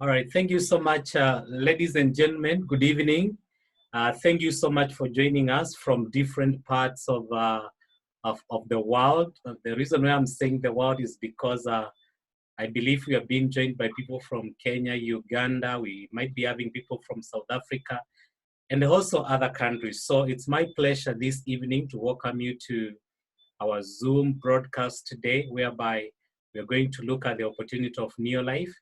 All right. Thank you so much, ladies and gentlemen. Good evening. Thank you so much for joining us from different parts of the world. The reason why I'm saying the world is because I believe we are being joined by people from Kenya, Uganda. We might be having people from South Africa and also other countries. So it's my pleasure this evening to welcome you to our Zoom broadcast today, whereby we're going to look at the opportunity of Neolife.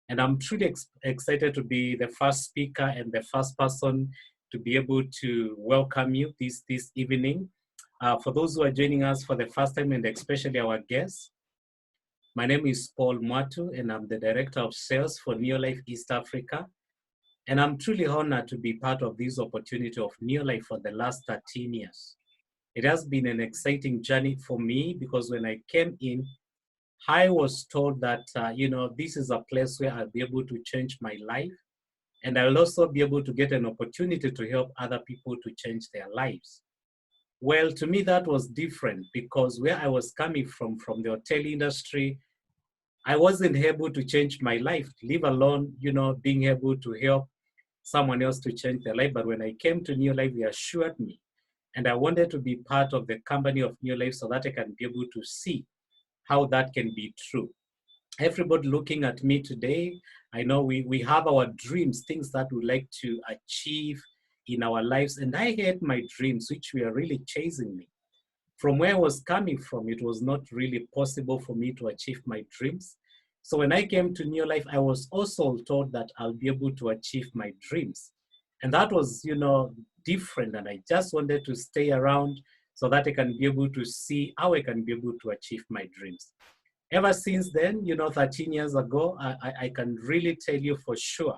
And I'm truly excited to be the first speaker and the first person to be able to welcome you this evening. For those who are joining us for the first time, and especially our guests, my name is Paul Mwatu, and I'm the Director of Sales for Neolife East Africa. And I'm truly honored to be part of this opportunity of Neolife for the last 13 years. It has been an exciting journey for me because when I came in, I was told that, this is a place where I'll be able to change my life. And I'll also be able to get an opportunity to help other people to change their lives. Well, to me, that was different because where I was coming from the hotel industry, I wasn't able to change my life, leave alone, being able to help someone else to change their life. But when I came to New Life, they assured me. And I wanted to be part of the company of New Life so that I can be able to see how that can be true. Everybody looking at me today, I know we have our dreams, things that we like to achieve in our lives. And I had my dreams, which were really chasing me. From where I was coming from, it was not really possible for me to achieve my dreams. So when I came to New Life, I was also told that I'll be able to achieve my dreams. And that was, different. And I just wanted to stay around so that I can be able to see how I can be able to achieve my dreams. Ever since then, 13 years ago, I can really tell you for sure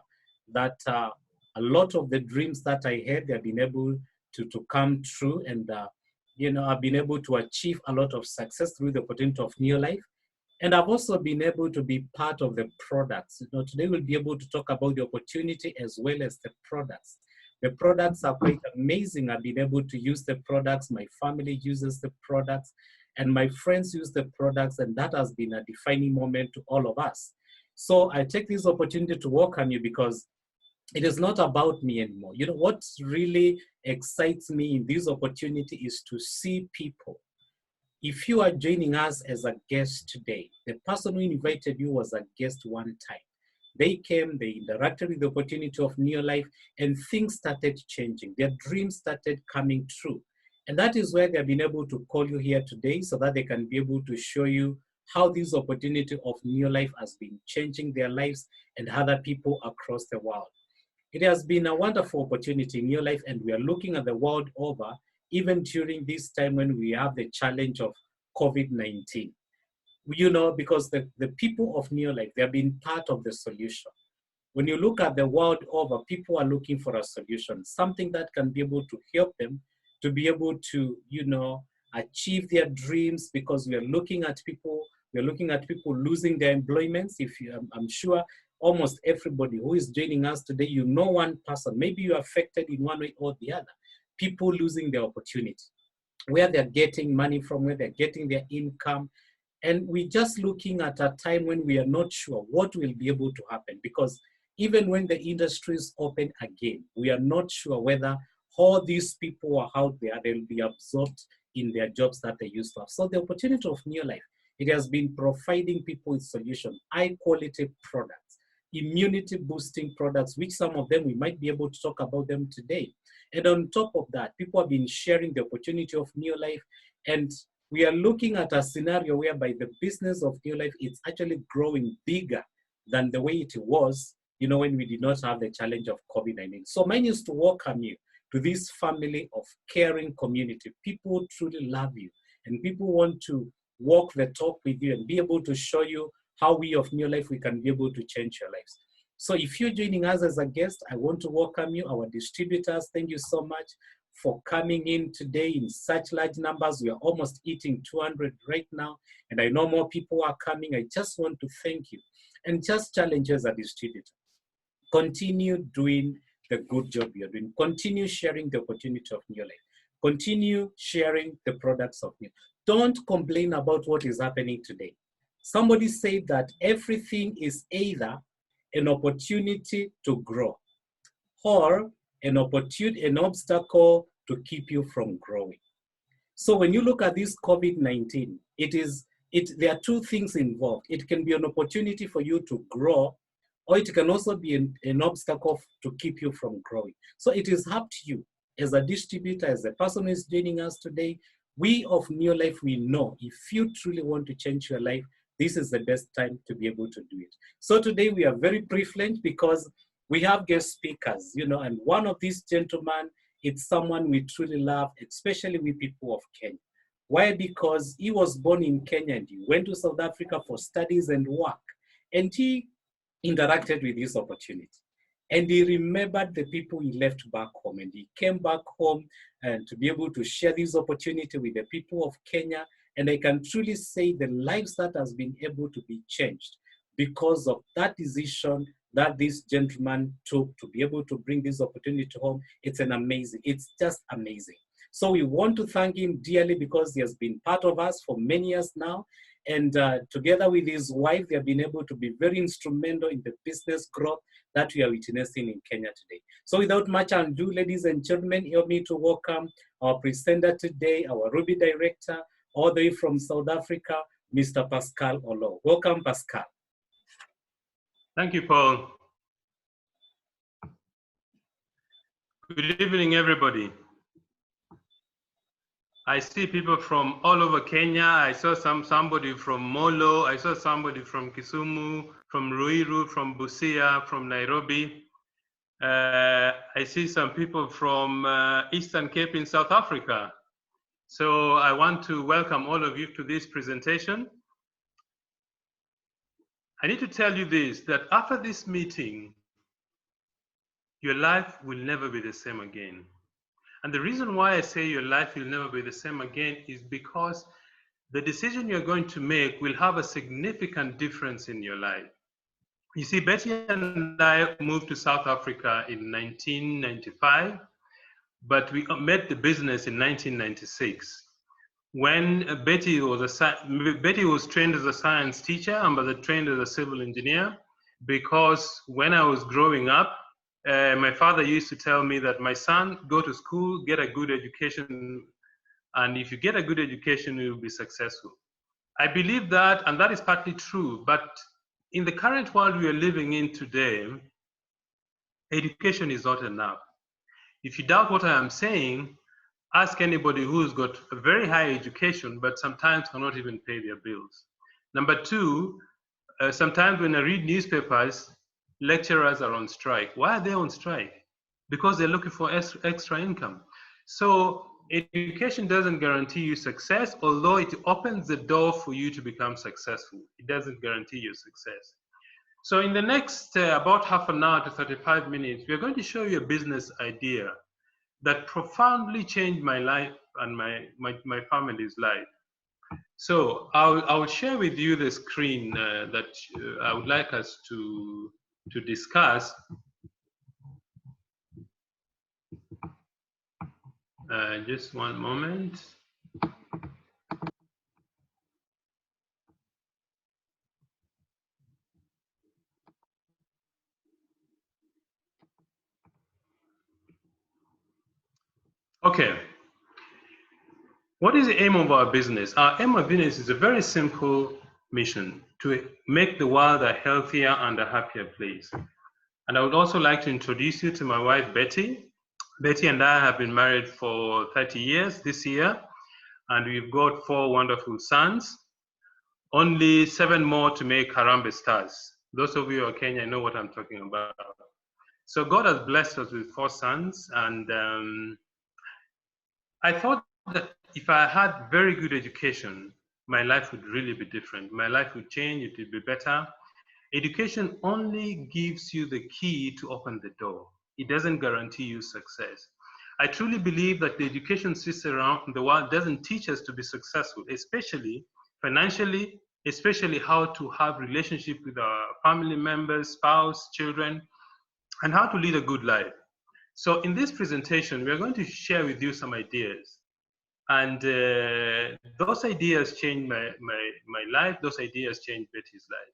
that a lot of the dreams that I had, they've been able to come true. And, I've been able to achieve a lot of success through the opportunity of New Life. And I've also been able to be part of the products. Today we'll be able to talk about the opportunity as well as the products. The products are quite amazing. I've been able to use the products. My family uses the products and my friends use the products, and that has been a defining moment to all of us. So I take this opportunity to welcome you because it is not about me anymore. What really excites me in this opportunity is to see people. If you are joining us as a guest today, the person who invited you was a guest one time. They came, they interacted with the opportunity of Neolife, and things started changing. Their dreams started coming true. And that is why they've been able to call you here today so that they can be able to show you how this opportunity of Neolife has been changing their lives and other people across the world. It has been a wonderful opportunity in Neolife, and we are looking at the world over, even during this time when we have the challenge of COVID-19. Because the people of Neolife, they have been part of the solution. When you look at the world over, people are looking for a solution, something that can be able to help them to be able to, achieve their dreams, because we're looking at people losing their employments. I'm sure almost everybody who is joining us today, one person, maybe you're affected in one way or the other, people losing their opportunity, where they're getting money from, where they're getting their income. And we're just looking at a time when we are not sure what will be able to happen, because even when the industries open again, we are not sure whether all these people are out there, they'll be absorbed in their jobs that they used to have. So the opportunity of New Life, it has been providing people with solutions, high quality products, immunity boosting products, which some of them we might be able to talk about them today. And on top of that, people have been sharing the opportunity of New Life, and we are looking at a scenario whereby the business of New Life is actually growing bigger than the way it was, when we did not have the challenge of COVID-19. So mine is to welcome you to this family of caring community. People truly love you, and people want to walk the talk with you and be able to show you how we of New Life, we can be able to change your lives. So if you're joining us as a guest, I want to welcome you. Our distributors, thank you so much for coming in today in such large numbers. We are almost hitting 200 right now, and I know more people are coming. I just want to thank you and just challenge you as a distributor. Continue doing the good job you're doing. Continue sharing the opportunity of New Life. Continue sharing the products of New. Don't complain about what is happening today. Somebody said that everything is either an opportunity to grow, or an obstacle to keep you from growing. So when you look at this COVID-19, there are two things involved. It can be an opportunity for you to grow, or it can also be an obstacle to keep you from growing. So it is up to you as a distributor, as a person who is joining us today. We of Neolife, we know if you truly want to change your life, this is the best time to be able to do it. So today we are very privileged because we have guest speakers, and one of these gentlemen, it's someone we truly love, especially with people of Kenya. Why? Because he was born in Kenya and he went to South Africa for studies and work. And he interacted with this opportunity. And he remembered the people he left back home. And he came back home and to be able to share this opportunity with the people of Kenya. And I can truly say the lives that has been able to be changed because of that decision that this gentleman took to be able to bring this opportunity home. It's just amazing. So we want to thank him dearly because he has been part of us for many years now. And together with his wife, they have been able to be very instrumental in the business growth that we are witnessing in Kenya today. So without much ado, ladies and gentlemen, help me to welcome our presenter today, our Ruby director, all the way from South Africa, Mr. Pascal Oloo. Welcome, Pascal. Thank you, Paul. Good evening, everybody. I see people from all over Kenya. I saw somebody from Oloo. I saw somebody from Kisumu, from Ruiru, from Busia, from Nairobi. I see some people from Eastern Cape in South Africa. So I want to welcome all of you to this presentation. I need to tell you this, that after this meeting, your life will never be the same again. And the reason why I say your life will never be the same again is because the decision you're going to make will have a significant difference in your life. You see, Betty and I moved to South Africa in 1995, but we met the business in 1996. When Betty was trained as a science teacher, and I was trained as a civil engineer, because when I was growing up, my father used to tell me that, my son, go to school, get a good education, and if you get a good education, you will be successful. I believe that, and that is partly true, but in the current world we are living in today, education is not enough. If you doubt what I am saying, ask anybody who's got a very high education, but sometimes cannot even pay their bills. Number two, sometimes when I read newspapers, lecturers are on strike. Why are they on strike? Because they're looking for extra income. So education doesn't guarantee you success, although it opens the door for you to become successful. It doesn't guarantee you success. So in the next about half an hour to 35 minutes, we're going to show you a business idea that profoundly changed my life and my family's life. So I'll share with you the screen that I would like us to discuss. Just one moment. Okay. What is the aim of our business? Our aim of business is a very simple mission: to make the world a healthier and a happier place. And I would also like to introduce you to my wife, Betty. Betty and I have been married for 30 years this year, and we've got 4 wonderful sons. Only 7 more to make Harambee Stars. Those of you who are Kenya know what I'm talking about. So God has blessed us with 4 sons, and I thought that if I had very good education, my life would really be different. My life would change, it would be better. Education only gives you the key to open the door. It doesn't guarantee you success. I truly believe that the education system around the world doesn't teach us to be successful, especially financially, especially how to have relationship with our family members, spouse, children, and how to lead a good life. So in this presentation, we are going to share with you some ideas. And those ideas changed my life. Those ideas changed Betty's life.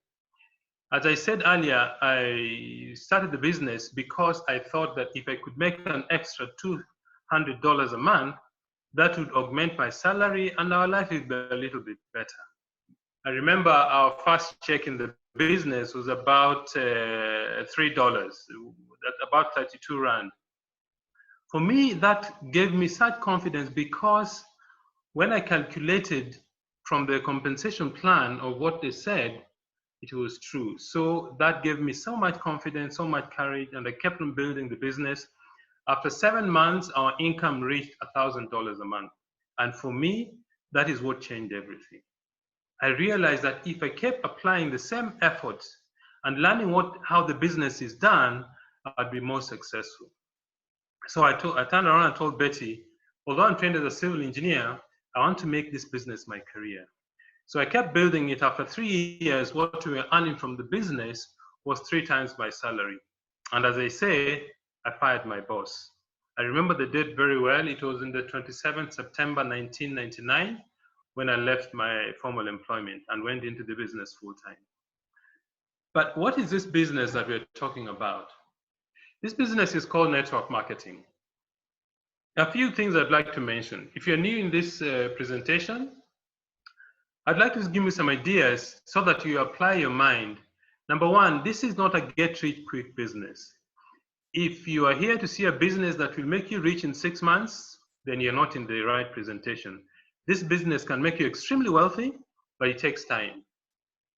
As I said earlier, I started the business because I thought that if I could make an extra $200 a month, that would augment my salary and our life would be a little bit better. I remember our first check in the business was about $3, about 32 Rand. For me, that gave me such confidence because when I calculated from the compensation plan of what they said, it was true. So that gave me so much confidence, so much courage, and I kept on building the business. After 7 months, our income reached $1,000 a month. And for me, that is what changed everything. I realized that if I kept applying the same efforts and learning how the business is done, I'd be more successful. So I turned around and told Betty, although I'm trained as a civil engineer, I want to make this business my career. So I kept building it. After 3 years, what we were earning from the business was 3 times my salary. And as I say, I fired my boss. I remember the date very well. It was in the 27th September 1999 when I left my formal employment and went into the business full time. But what is this business that we're talking about? This business is called network marketing. A few things I'd like to mention. If you're new in this presentation, I'd like to give you some ideas so that you apply your mind. Number one, this is not a get-rich-quick business. If you are here to see a business that will make you rich in 6 months, then you're not in the right presentation. This business can make you extremely wealthy, but it takes time.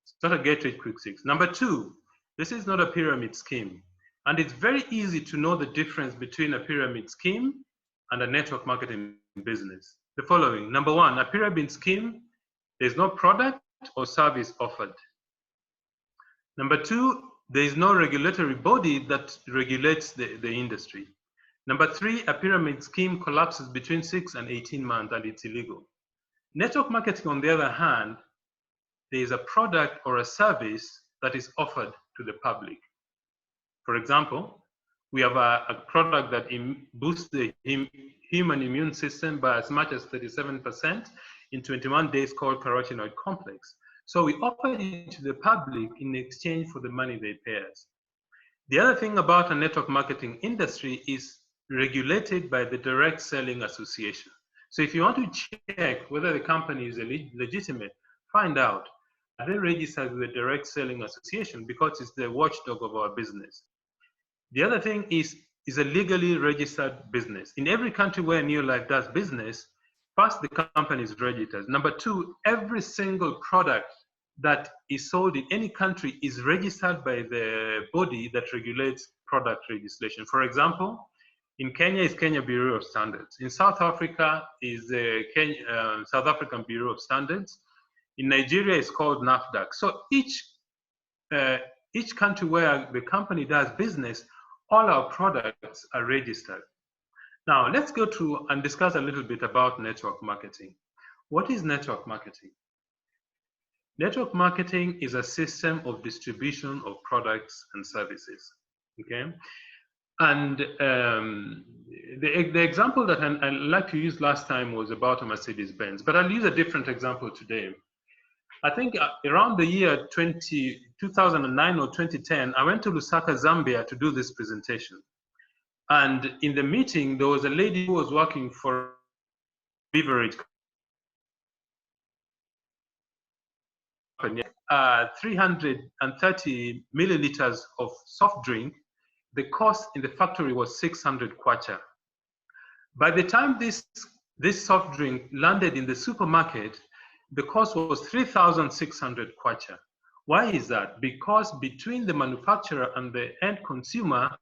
It's not a get-rich-quick fix. Number two, this is not a pyramid scheme. And it's very easy to know the difference between a pyramid scheme and a network marketing business. The following. Number one, a pyramid scheme, there's no product or service offered. Number two, there is no regulatory body that regulates the industry. Number three, a pyramid scheme collapses between 6 and 18 months and it's illegal. Network marketing, on the other hand, there is a product or a service that is offered to the public. For example, we have a product that boosts the human immune system by as much as 37% in 21 days called carotenoid complex. So we offer it to the public in exchange for the money they pay us. The other thing about a network marketing industry is regulated by the Direct Selling Association. So if you want to check whether the company is legitimate, find out, are they registered with the Direct Selling Association, because it's the watchdog of our business. The other thing is a legally registered business. In every country where Neolife does business, first, the company is registered. Number two, every single product that is sold in any country is registered by the body that regulates product registration. For example, in Kenya is Kenya Bureau of Standards. In South Africa is the South African Bureau of Standards. In Nigeria, it's called NAFDAC. So each country where the company does business, all our products are registered. Now, let's go through and discuss a little bit about network marketing. What is network marketing? Network marketing is a system of distribution of products and services, okay? And the example that I like to use last time was about a Mercedes-Benz, but I'll use a different example today. I think around the year 2009 or 2010, I went to Lusaka, Zambia to do this presentation. And in the meeting, there was a lady who was working for a beverage company. 330 milliliters of soft drink, the cost in the factory was 600 kwacha. By the time this soft drink landed in the supermarket, the cost was 3,600 kwacha. Why is that? Because between the manufacturer and the end consumer,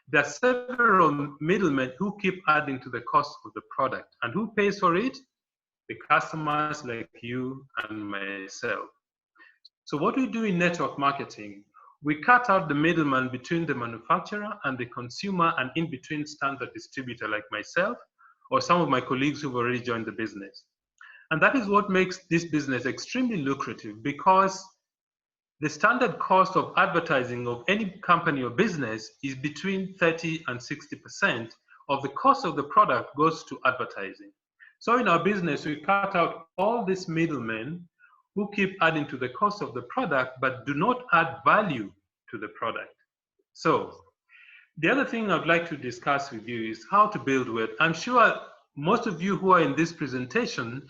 there are several middlemen who keep adding to the cost of the product. And who pays for it? The customers like you and myself. So what we do in network marketing, we cut out the middleman between the manufacturer and the consumer, and in between stands a distributor like myself or some of my colleagues who've already joined the business. And that is what makes this business extremely lucrative, because the standard cost of advertising of any company or business is between 30 and 60% of the cost of the product goes to advertising. So in our business, we cut out all these middlemen. who keep adding to the cost of the product but do not add value to the product. So the other thing I'd like to discuss with you is how to build wealth. I'm sure most of you who are in this presentation,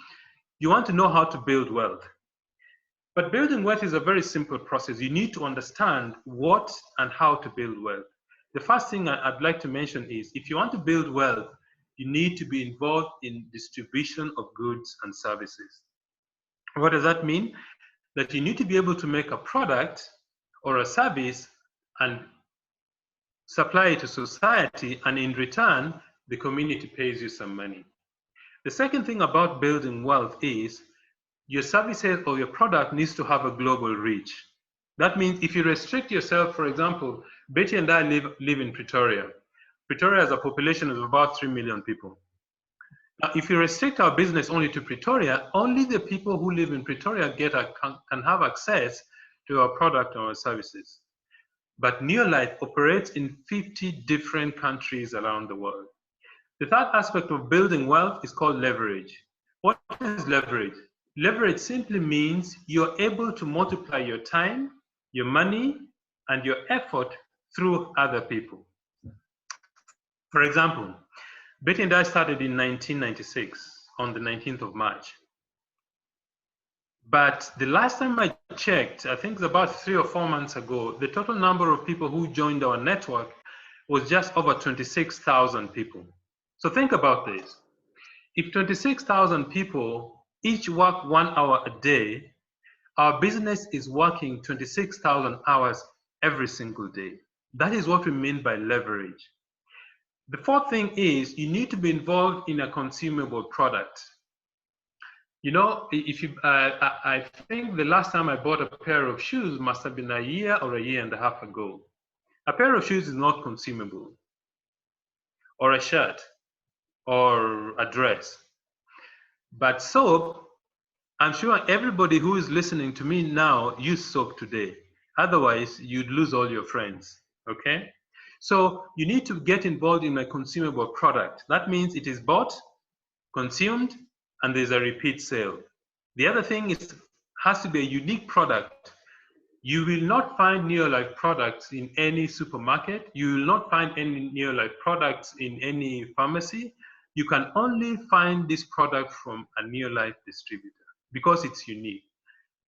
you want to know how to build wealth. But building wealth is a very simple process. You need to understand what and how to build wealth. The first thing I'd like to mention is if you want to build wealth, you need to be involved in distribution of goods and services. What does that mean? That you need to be able to make a product or a service and supply it to society, and in return, the community pays you some money. The second thing about building wealth is your services or your product needs to have a global reach. That means if you restrict yourself, for example, Betty and I live in Pretoria. Pretoria has a population of about 3 million people. Now, if you restrict our business only to Pretoria, only the people who live in Pretoria can have access to our product or our services. But Neolife operates in 50 different countries around the world. The third aspect of building wealth is called leverage. What is leverage? Leverage simply means you're able to multiply your time, your money, and your effort through other people. For example, Betty and I started in 1996 on the 19th of March. But the last time I checked, I think it's about 3 or 4 months ago, the total number of people who joined our network was just over 26,000 people. So think about this. If 26,000 people each work 1 hour a day, our business is working 26,000 hours every single day. That is what we mean by leverage. The fourth thing is you need to be involved in a consumable product. You know, if you, I think the last time I bought a pair of shoes must have been a year or a year and a half ago. A pair of shoes is not consumable, or a shirt, or a dress. But soap, I'm sure everybody who is listening to me now use soap today. Otherwise, you'd lose all your friends, okay? So you need to get involved in a consumable product. That means it is bought, consumed, and there's a repeat sale. The other thing is has to be a unique product. You will not find Neolife products in any supermarket. You will not find any Neolife products in any pharmacy. You can only find this product from a Neolife distributor because it's unique.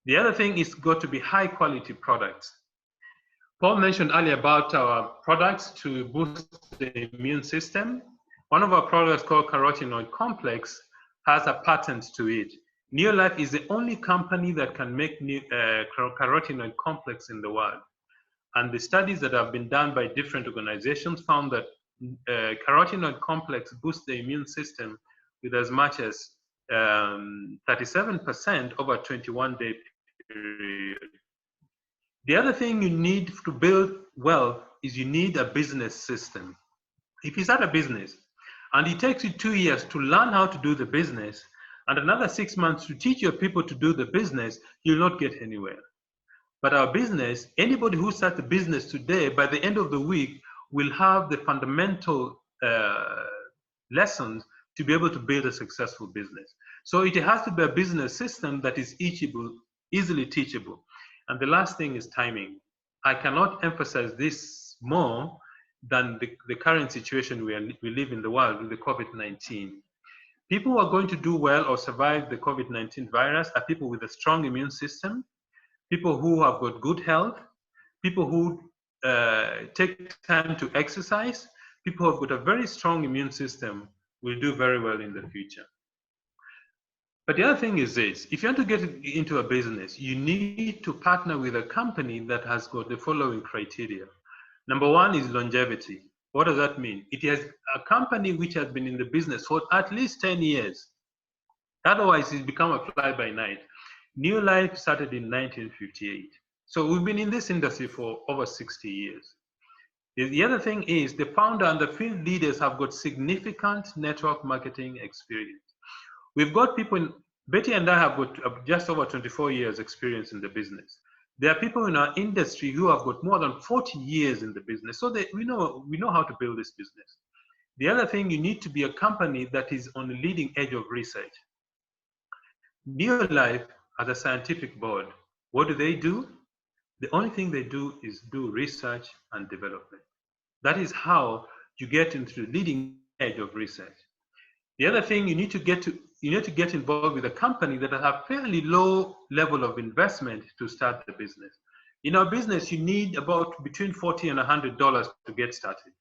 The other thing is got to be high quality products. Paul mentioned earlier about our products to boost the immune system. One of our products called carotenoid complex has a patent to it. Neolife is the only company that can make carotenoid complex in the world. And the studies that have been done by different organizations found that carotenoid complex boosts the immune system with as much as 37% over a 21-day period. The other thing you need to build wealth is you need a business system. If you start a business and it takes you 2 years to learn how to do the business and another 6 months to teach your people to do the business, you'll not get anywhere. But our business, anybody who starts a business today, by the end of the week, will have the fundamental lessons to be able to build a successful business. So it has to be a business system that is easily teachable. And the last thing is timing. I cannot emphasize this more than the current situation we live in the world with the COVID-19. People who are going to do well or survive the COVID-19 virus are people with a strong immune system, people who have got good health, people who take time to exercise, people who have got a very strong immune system will do very well in the future. But the other thing is this, if you want to get into a business, you need to partner with a company that has got the following criteria. Number one is longevity. What does that mean? It is a company which has been in the business for at least 10 years. Otherwise, it's become a fly-by-night. Neolife started in 1958. So we've been in this industry for over 60 years. The other thing is the founder and the field leaders have got significant network marketing experience. We've got people, Betty and I have got just over 24 years experience in the business. There are people in our industry who have got more than 40 years in the business. So we know how to build this business. The other thing, you need to be a company that is on the leading edge of research. Neolife as a scientific board, what do? The only thing they do is do research and development. That is how you get into the leading edge of research. The other thing, you need to get involved with a company that have fairly low level of investment to start the business. In our business, you need about between $40 and $100 to get started.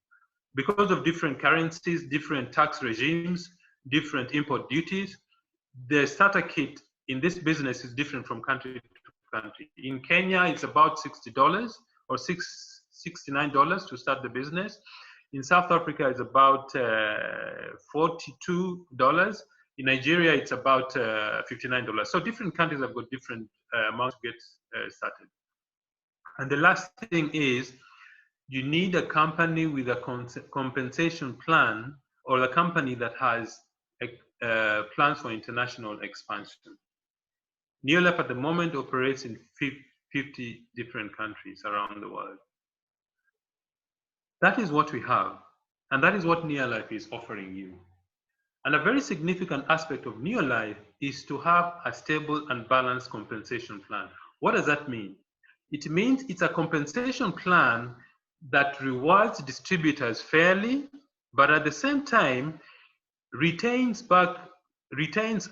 Because of different currencies, different tax regimes, different import duties, the starter kit in this business is different from country to country. In Kenya, it's about $60 or $69 to start the business. In South Africa, it's about $42. In Nigeria, it's about $59. So different countries have got different amounts to get started. And the last thing is, you need a company with a compensation plan, or a company that has plans for international expansion. Neolife at the moment operates in 50 different countries around the world. That is what we have, and that is what Neolife is offering you. And a very significant aspect of Neolife is to have a stable and balanced compensation plan. What does that mean? It means it's a compensation plan that rewards distributors fairly, but at the same time retains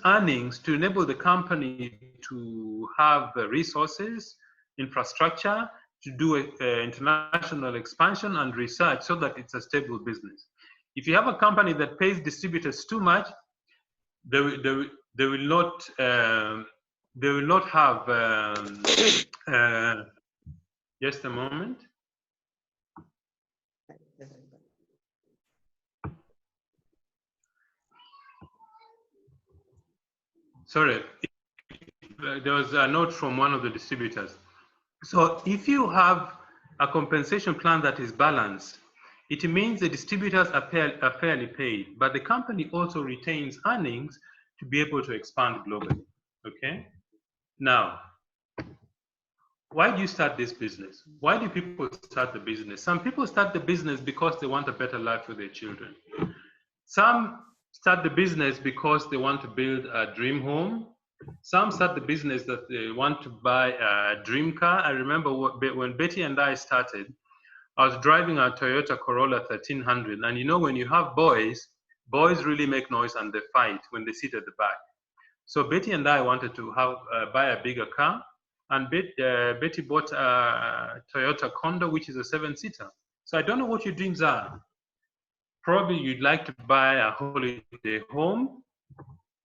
earnings to enable the company to have resources, infrastructure, to do international expansion and research, so that it's a stable business. If you have a company that pays distributors too much, they will not have. Just a moment. Sorry, there was a note from one of the distributors. So if you have a compensation plan that is balanced, it means the distributors are fairly paid, but the company also retains earnings to be able to expand globally. Okay? Now, why do you start this business? Why do people start the business? Some people start the business because they want a better life for their children. Some start the business because they want to build a dream home. Some start the business that they want to buy a dream car. I remember when Betty and I started, I was driving a Toyota Corolla 1300. And you know, when you have boys really make noise and they fight when they sit at the back. So Betty and I wanted to buy a bigger car. And Betty bought a Toyota Condo, which is a 7-seater. So I don't know what your dreams are. Probably you'd like to buy a holiday home.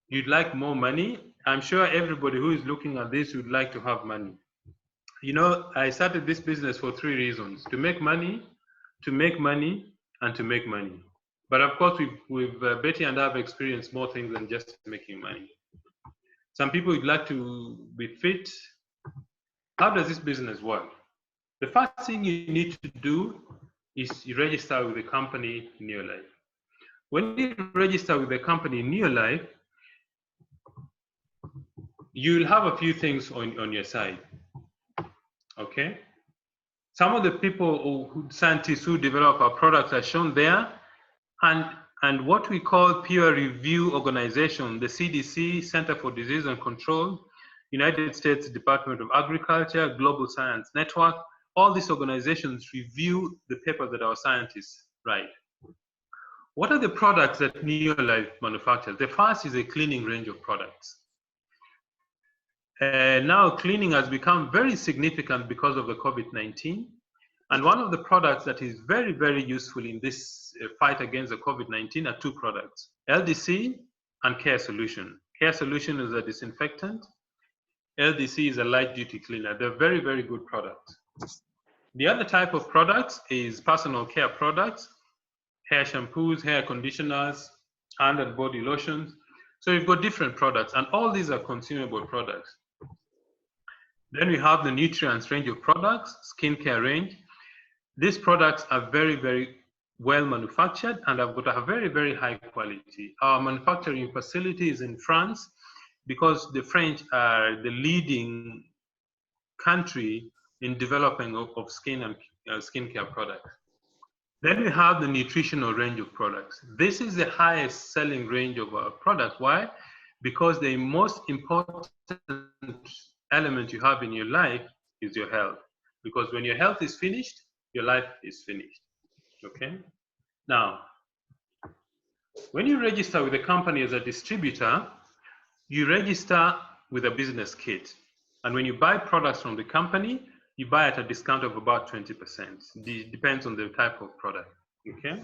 You'd like more money. I'm sure everybody who is looking at this would like to have money. You know, I started this business for 3 reasons: to make money, to make money, and to make money. But of course, Betty and I have experienced more things than just making money. Some people would like to be fit. How does this business work? The first thing you need to do is you register with the company Neolife. When you register with the company Neolife, you'll have a few things on your side. Okay? Some of the people, scientists who develop our products are shown there, and what we call peer review organization, the CDC, Center for Disease and Control, United States Department of Agriculture, Global Science Network, all these organizations review the papers that our scientists write. What are the products that Neolife manufactures? The first is a cleaning range of products. Now cleaning has become very significant because of the COVID-19. And one of the products that is very, very useful in this fight against the COVID-19 are 2 products: LDC and Care Solution. Care Solution is a disinfectant. LDC is a light duty cleaner. They're very, very good products. The other type of products is personal care products, hair shampoos, hair conditioners, hand and body lotions. So you've got different products, and all these are consumable products. Then we have the nutrients range of products, skincare range. These products are very, very well manufactured and have got a very, very high quality. Our manufacturing facility is in France, because the French are the leading country in developing of skin and skincare products. Then we have the nutritional range of products. This is the highest selling range of our products. Why? because the most important element you have in your life is your health. Because when your health is finished, your life is finished. Okay? Now, when you register with a company as a distributor, you register with a business kit. And when you buy products from the company, you buy at a discount of about 20%. It depends on the type of product. Okay?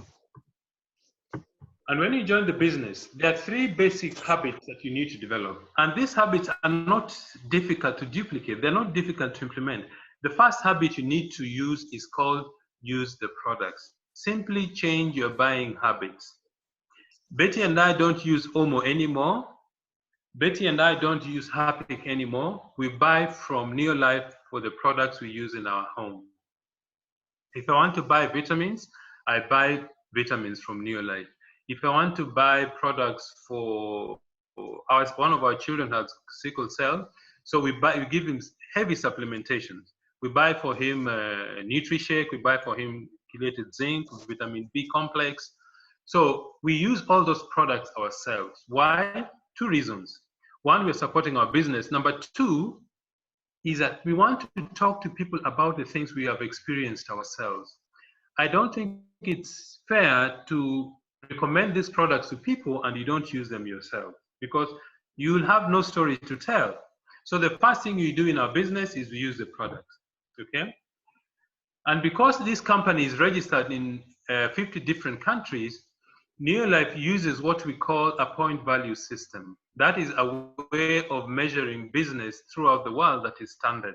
And when you join the business, there are 3 basic habits that you need to develop. And these habits are not difficult to duplicate. They're not difficult to implement. The first habit you need to use is called use the products. Simply change your buying habits. Betty and I don't use Omo anymore. Betty and I don't use Harpic anymore. We buy from Neolife for the products we use in our home. If I want to buy vitamins, I buy vitamins from Neolife. If I want to buy products for one of our children has sickle cell, so we give him heavy supplementation. We buy for him NutriShake, we buy for him chelated zinc, vitamin B complex. So we use all those products ourselves. Why? 2 reasons. 1, we're supporting our business. Number 2 is that we want to talk to people about the things we have experienced ourselves. I don't think it's fair to recommend these products to people and you don't use them yourself, because you will have no story to tell. So the first thing you do in our business is we use the products, okay? And because this company is registered in 50 different countries, Neolife uses what we call a point value system. That is a way of measuring business throughout the world that is standard.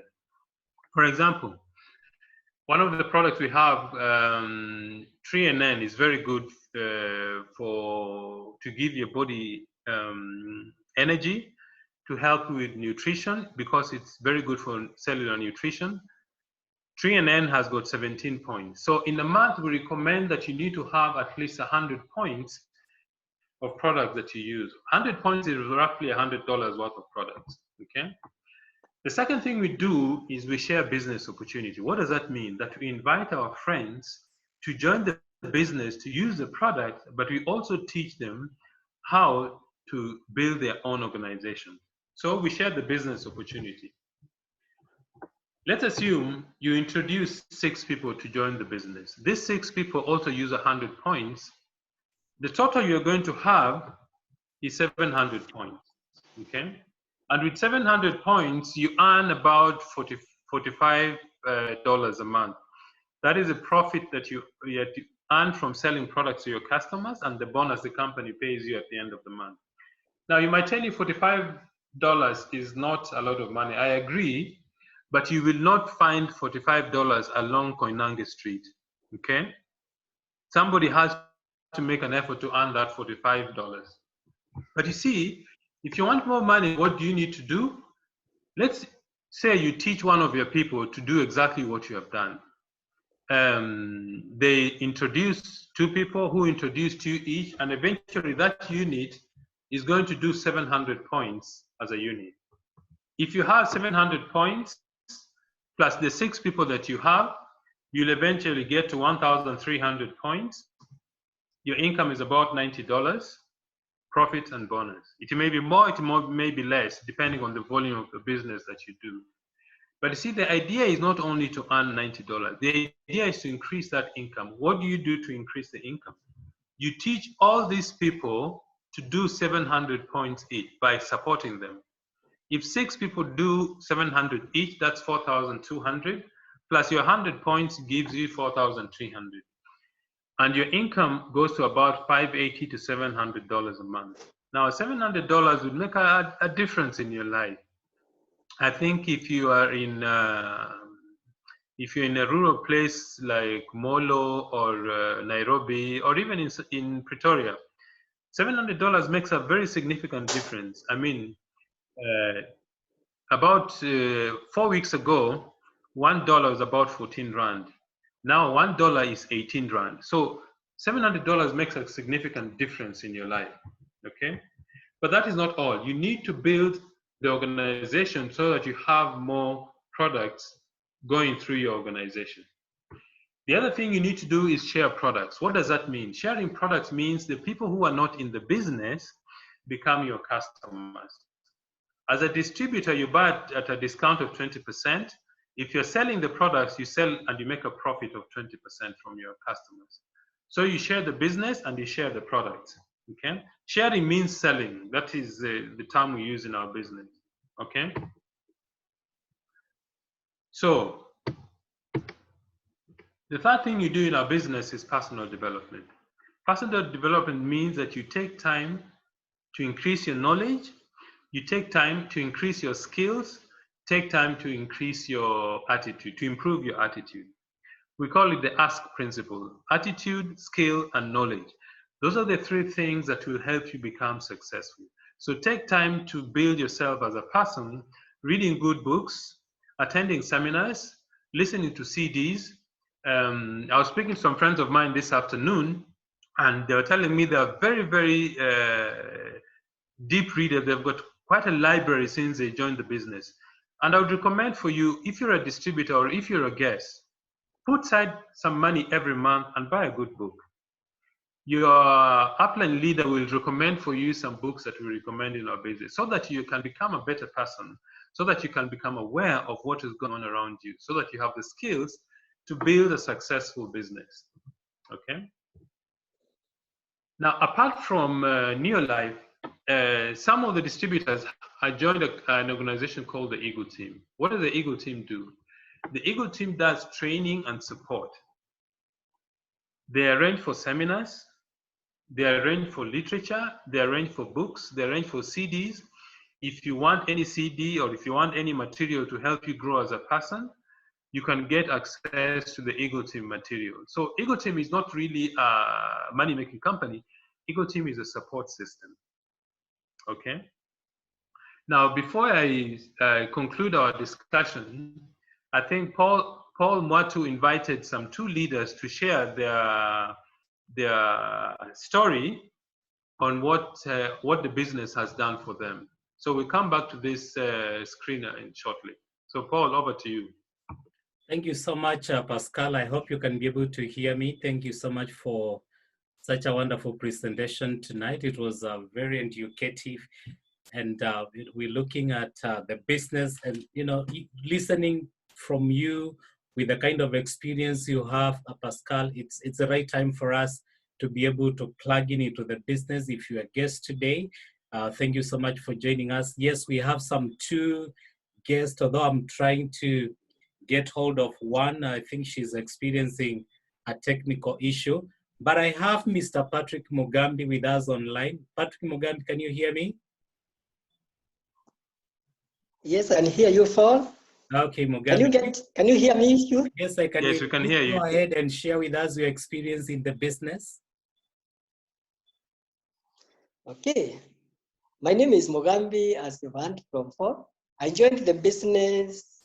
For example, one of the products we have, 3NN, is very good to give your body energy, to help with nutrition, because it's very good for cellular nutrition. 3NN has got 17 points. So in a month, we recommend that you need to have at least 100 points of products that you use. 100 points is roughly $100 worth of products, okay? The second thing we do is we share business opportunity. What does that mean? That we invite our friends to join the business, to use the product, but we also teach them how to build their own organization. So we share the business opportunity. Let's assume you introduce 6 people to join the business. These 6 people also use 100 points. The total you're going to have is 700 points, okay? And with 700 points, you earn about $45 a month. That is a profit that you earn from selling products to your customers, and the bonus the company pays you at the end of the month. Now, you might tell you $45 is not a lot of money. I agree, but you will not find $45 along Koinange Street, okay? Somebody has to make an effort to earn that $45. But you see, if you want more money, what do you need to do? Let's say you teach one of your people to do exactly what you have done. They introduce 2 people who introduce 2 each, and eventually that unit is going to do 700 points as a unit. If you have 700 points, plus the 6 people that you have, you'll eventually get to 1,300 points. Your income is about $90, profit and bonus. It may be more, it may be less, depending on the volume of the business that you do. But you see, the idea is not only to earn $90. The idea is to increase that income. What do you do to increase the income? You teach all these people to do 700 points each by supporting them. If 6 people do 700 each, that's 4,200, plus your 100 points gives you 4,300. And your income goes to about $580 to $700 a month. Now, $700 would make a difference in your life. I think if you are in if you're in a rural place like Molo or Nairobi, or even in Pretoria, $700 makes a very significant difference. I mean, about 4 weeks ago, $1 was about 14 Rand. Now $1 is 18 Rand. So $700 makes a significant difference in your life, okay? But that is not all. You need to build the organization so that you have more products going through your organization. The other thing you need to do is share products. What does that mean? Sharing products means the people who are not in the business, become your customers. As a distributor, you buy at a discount of 20%. If you're selling the products, you sell and you make a profit of 20% from your customers. So you share the business and you share the product. Okay? Sharing means selling. That is the term we use in our business. Okay? So the third thing you do in our business is personal development. Personal development means that you take time to increase your knowledge, you take time to increase your skills, take time to increase your attitude, to improve your attitude. We call it the ask principle: attitude, skill, and knowledge. Those are the three things that will help you become successful. So take time to build yourself as a person, reading good books, attending seminars, listening to CDs. I was speaking to some friends of mine this afternoon, and they were telling me they're very, very deep readers. They've got quite a library since they joined the business. And I would recommend for you, if you're a distributor or if you're a guest, put aside some money every month and buy a good book. Your upline leader will recommend for you some books that we recommend in our business, so that you can become a better person, so that you can become aware of what is going on around you, so that you have the skills to build a successful business. Okay? Now, apart from Neolife, some of the distributors, I joined an organization called the Eagle Team. What does the Eagle Team do? The Eagle Team does training and support. They arrange for seminars, they arrange for literature, they arrange for books, they arrange for CDs. If you want any CD or if you want any material to help you grow as a person, you can get access to the Eagle Team material. So Eagle Team is not really a money-making company. Eagle Team is a support system. Okay? Now, before I conclude our discussion, I think Paul Mwatu invited some two leaders to share their story on what the business has done for them. So we'll come back to this screen shortly. So Paul, over to you. Thank you so much, Pascal. I hope you can be able to hear me. Thank you so much for such a wonderful presentation tonight. It was very educative, and we're looking at the business, and listening from you with the kind of experience you have, Pascal. It's the right time for us to be able to plug in into the business. If you're a guest today, thank you so much for joining us. Yes, we have some two guests, although I'm trying to get hold of one. I think she's experiencing a technical issue. But I have Mr. Patrick Mugambi with us online. Patrick Mugambi, can you hear me? Yes, I can hear you, Paul. Okay, Mugambi. Can you hear me, Hugh? Yes, I can. Yes, we can hear you. Go ahead and share with us your experience in the business. Okay. My name is Mugambi, as you heard from Paul. I joined the business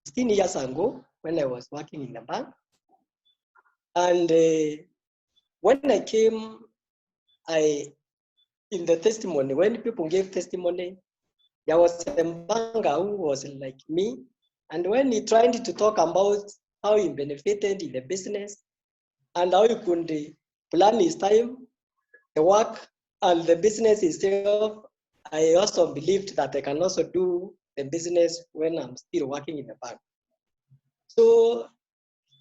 16 years ago when I was working in the bank. And when I came, in the testimony, when people gave testimony, there was a banker who was like me. And when he tried to talk about how he benefited in the business and how he could plan his time, the work, and the business itself, I also believed that I can also do the business when I'm still working in the bank. So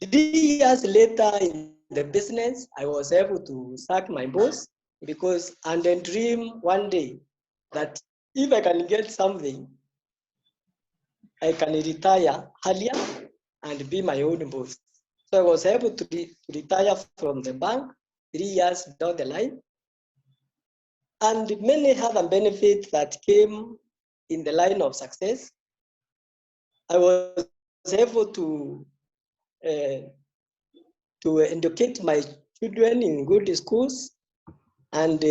3 years later in the business, I was able to sack my boss and then dream one day that if I can get something, I can retire earlier and be my own boss. So I was able to retire from the bank 3 years down the line. And many other benefits that came in the line of success. I was able to educate my children in good schools and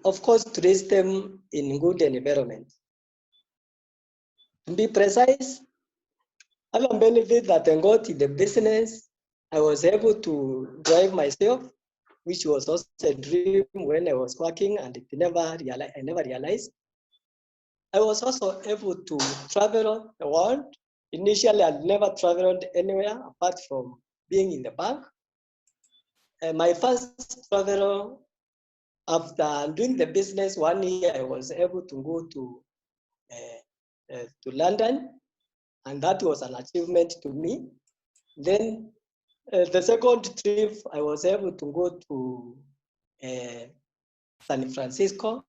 of course to raise them in good environment. To be precise, other benefit that I got in the business, I was able to drive myself, which was also a dream when I was working, and I never realized. I was also able to travel the world. Initially, I never traveled anywhere apart from being in the bank. My first travel After doing the business 1 year, I was able to go to London, and that was an achievement to me. Then the second trip, I was able to go to San Francisco,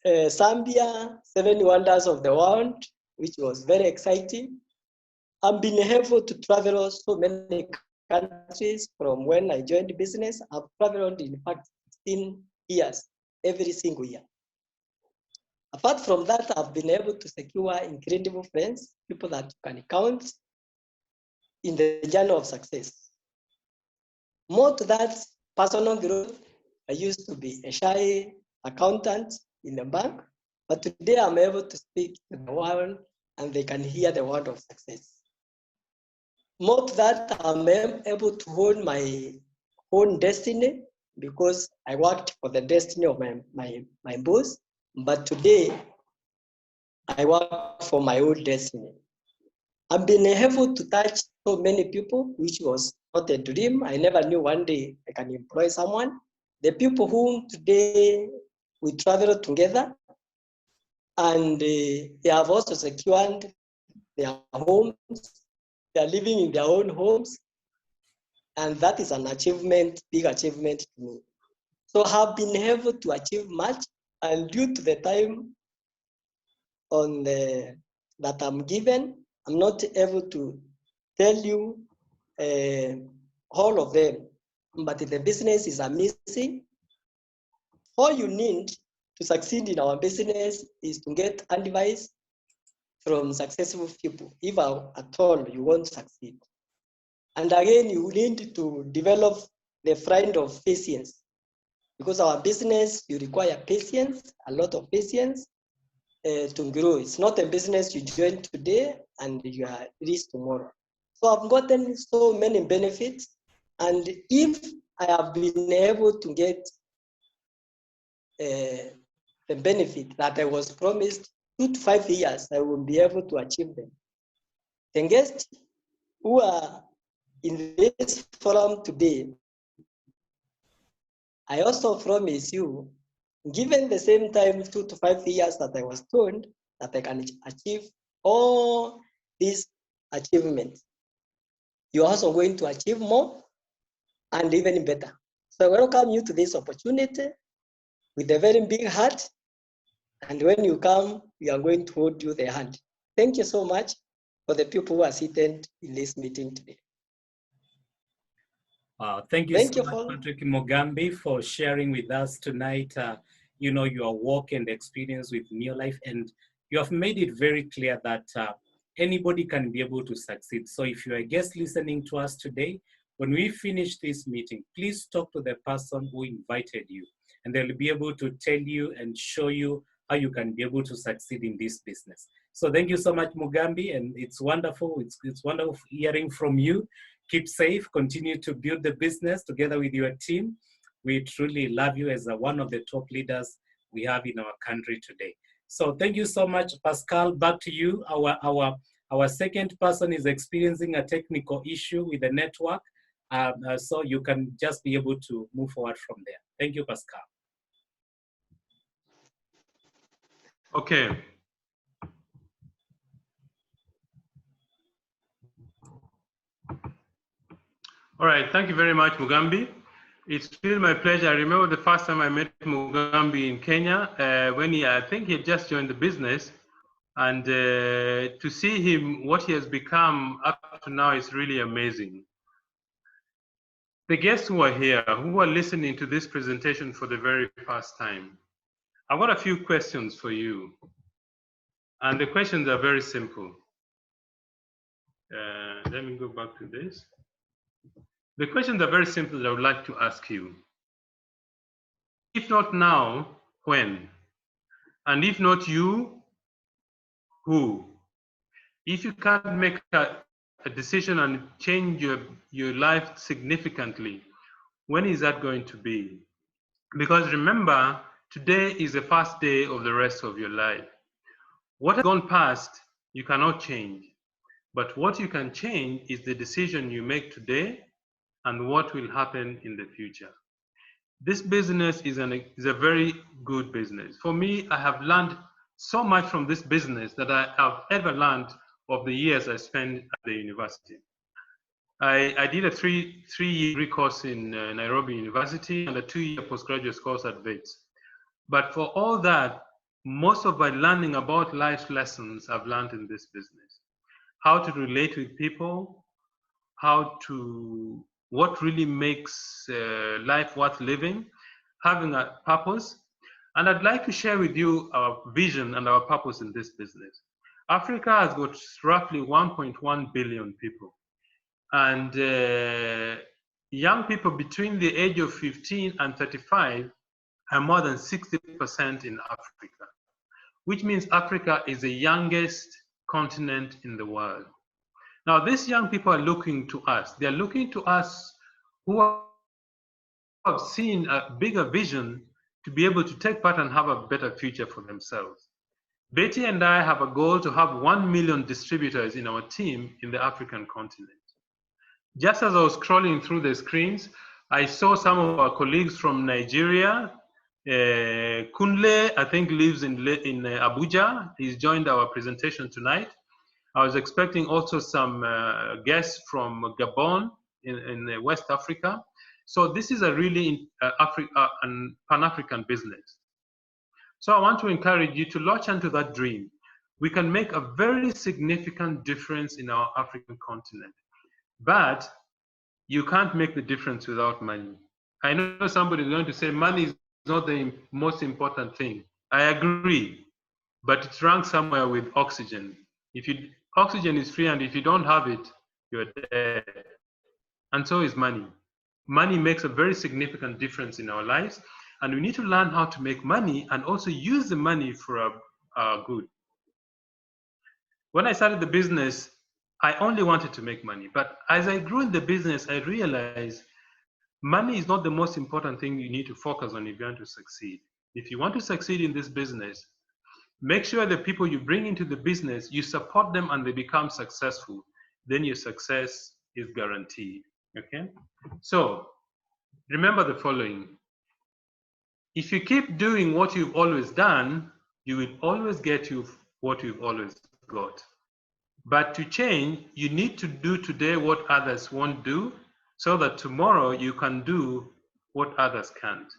Zambia, 7 wonders of the world, which was very exciting. I've been able to travel so many countries from when I joined business. I've traveled, in fact, 16 years, every single year. Apart from that, I've been able to secure incredible friends, people that you can count in the journey of success. More to that, personal growth. I used to be a shy accountant in the bank, but today I'm able to speak to the world and they can hear the word of success. More to that, I'm able to hold my own destiny because I worked for the destiny of my boss, but today I work for my own destiny. I've been able to touch so many people, which was not a dream. I never knew one day I can employ someone. The people whom today we travel together, and they have also secured their homes. They are living in their own homes, and that is an achievement, big achievement to me. So I have been able to achieve much, and due to the time that I'm given, I'm not able to tell you all of them, but the business is amazing. All you need to succeed in our business is to get advice from successful people, if at all you want to succeed. And again, you need to develop the friend of patience, because our business, you require patience, a lot of patience to grow. It's not a business you join today and you are rich tomorrow. So I've gotten so many benefits, and if I have been able to get the benefit that I was promised 2 to 5 years, I will be able to achieve them. The guests who are in this forum today, I also promise you, given the same time 2 to 5 years that I was told that I can achieve all these achievements, you're also going to achieve more and even better. So I welcome you to this opportunity with a very big heart. And when you come, we are going to hold you the hand. Thank you so much for the people who are seated in this meeting today. Thank you Thank so you much, for Patrick Mogambi, for sharing with us tonight, your work and experience with Neolife. And you have made it very clear that anybody can be able to succeed. So if you're a guest listening to us today, when we finish this meeting, please talk to the person who invited you, and they'll be able to tell you and show you how you can be able to succeed in this business. So thank you so much, Mugambi, and it's wonderful. It's wonderful hearing from you. Keep safe, continue to build the business together with your team. We truly love you as one of the top leaders we have in our country today. So thank you so much, Pascal. Back to you. Our second person is experiencing a technical issue with the network. So you can just be able to move forward from there. Thank you, Pascal. Okay. All right, thank you very much, Mugambi. It's still my pleasure. I remember the first time I met Mugambi in Kenya when I think he had just joined the business, and to see him, what he has become up to now is really amazing. The guests who are here, who are listening to this presentation for the very first time, I've got a few questions for you. And the questions are very simple. Let me go back to this. The questions are very simple that I would like to ask you. If not now, when? And if not you, who? If you can't make a decision and change your life significantly, when is that going to be? Because remember, today is the first day of the rest of your life. What has gone past, you cannot change. But what you can change is the decision you make today and what will happen in the future. This business is a very good business. For me, I have learned so much from this business that I have ever learned of the years I spent at the university. I did a three-year degree course in Nairobi University and a 2-year postgraduate course at Wits. But for all that, most of my learning about life lessons I've learned in this business. How to relate with people, what really makes life worth living, having a purpose. And I'd like to share with you our vision and our purpose in this business. Africa has got roughly 1.1 billion people. And young people between the age of 15 and 35 are more than 60% in Africa, which means Africa is the youngest continent in the world. Now, these young people are looking to us. They're looking to us who have seen a bigger vision to be able to take part and have a better future for themselves. Betty and I have a goal to have 1 million distributors in our team in the African continent. Just as I was scrolling through the screens, I saw some of our colleagues from Nigeria. Kunle, I think, lives in Abuja. He's joined our presentation tonight. I was expecting also some guests from Gabon in West Africa. So this is a really Pan-African business. So I want to encourage you to latch onto that dream. We can make a very significant difference in our African continent. But you can't make the difference without money. I know somebody is going to say money is not the most important thing. I agree, but it ranks somewhere with oxygen. Oxygen is free, and if you don't have it, you're dead. And so is money. Money makes a very significant difference in our lives, and we need to learn how to make money and also use the money for our good. When I started the business, I only wanted to make money. But as I grew in the business, I realized money is not the most important thing you need to focus on if you want to succeed. If you want to succeed in this business, make sure the people you bring into the business, you support them and they become successful. Then your success is guaranteed. Okay? So remember the following. If you keep doing what you've always done, you will always get what you've always got. But to change, you need to do today what others won't do so that tomorrow you can do what others can't.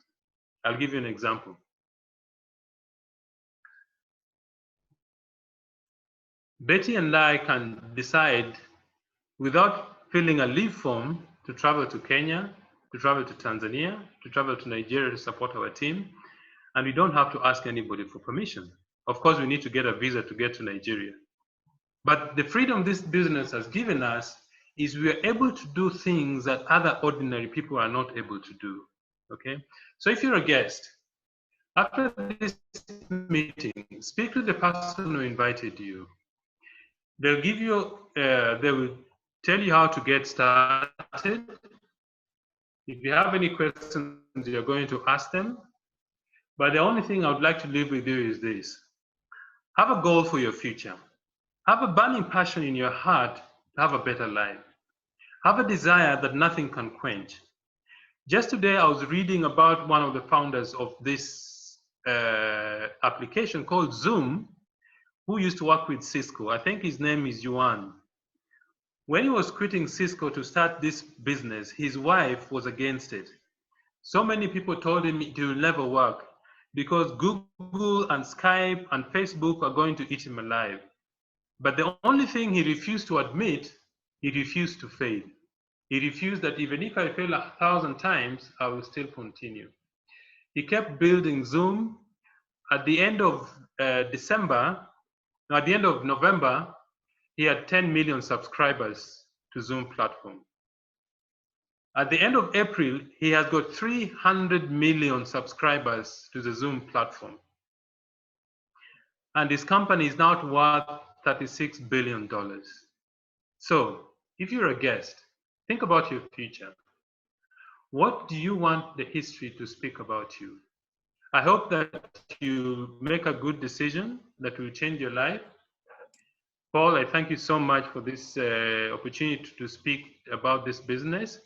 I'll give you an example. Betty and I can decide without filling a leave form to travel to Kenya, to travel to Tanzania, to travel to Nigeria to support our team, and we don't have to ask anybody for permission. Of course, we need to get a visa to get to Nigeria. But the freedom this business has given us is we are able to do things that other ordinary people are not able to do, okay? So if you're a guest, after this meeting, speak to the person who invited you. They'll give you, they will tell you how to get started. If you have any questions, you're going to ask them. But the only thing I would like to leave with you is this. Have a goal for your future. Have a burning passion in your heart to have a better life. Have a desire that nothing can quench. Just today, I was reading about one of the founders of this application called Zoom, who used to work with Cisco. I think his name is Yuan. When he was quitting Cisco to start this business, his wife was against it. So many people told him it will never work because Google and Skype and Facebook are going to eat him alive. But the only thing he refused to admit, he refused to fail. He refused that even if I fail 1,000 times, I will still continue. He kept building Zoom. At the end of November, he had 10 million subscribers to Zoom platform. At the end of April, he has got 300 million subscribers to the Zoom platform. And his company is now worth $36 billion. So if you're a guest, think about your future. What do you want the history to speak about you? I hope that you make a good decision that will change your life. Paul, I thank you so much for this opportunity to speak about this business.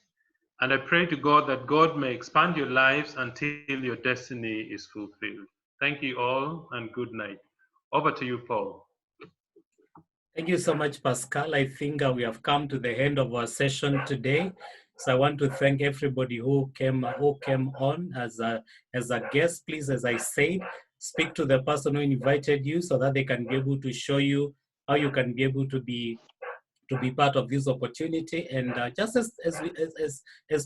And I pray to God that God may expand your lives until your destiny is fulfilled. Thank you all and good night. Over to you, Paul. Thank you so much, Pascal. I think we have come to the end of our session today. So I want to thank everybody who came on as a guest. Please, as I said, speak to the person who invited you so that they can be able to show you how you can be able to be part of this opportunity. And just as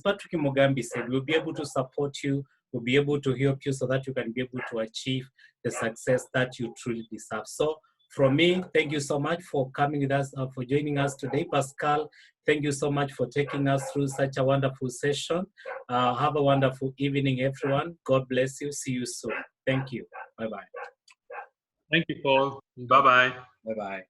Patrick Mugambi said, we'll be able to support you, we'll be able to help you so that you can be able to achieve the success that you truly deserve. So from me, thank you so much for coming with us, for joining us today. Pascal, thank you so much for taking us through such a wonderful session. Have a wonderful evening, everyone. God bless you. See you soon. Thank you. Bye-bye. Thank you, Paul. Bye-bye. Bye-bye.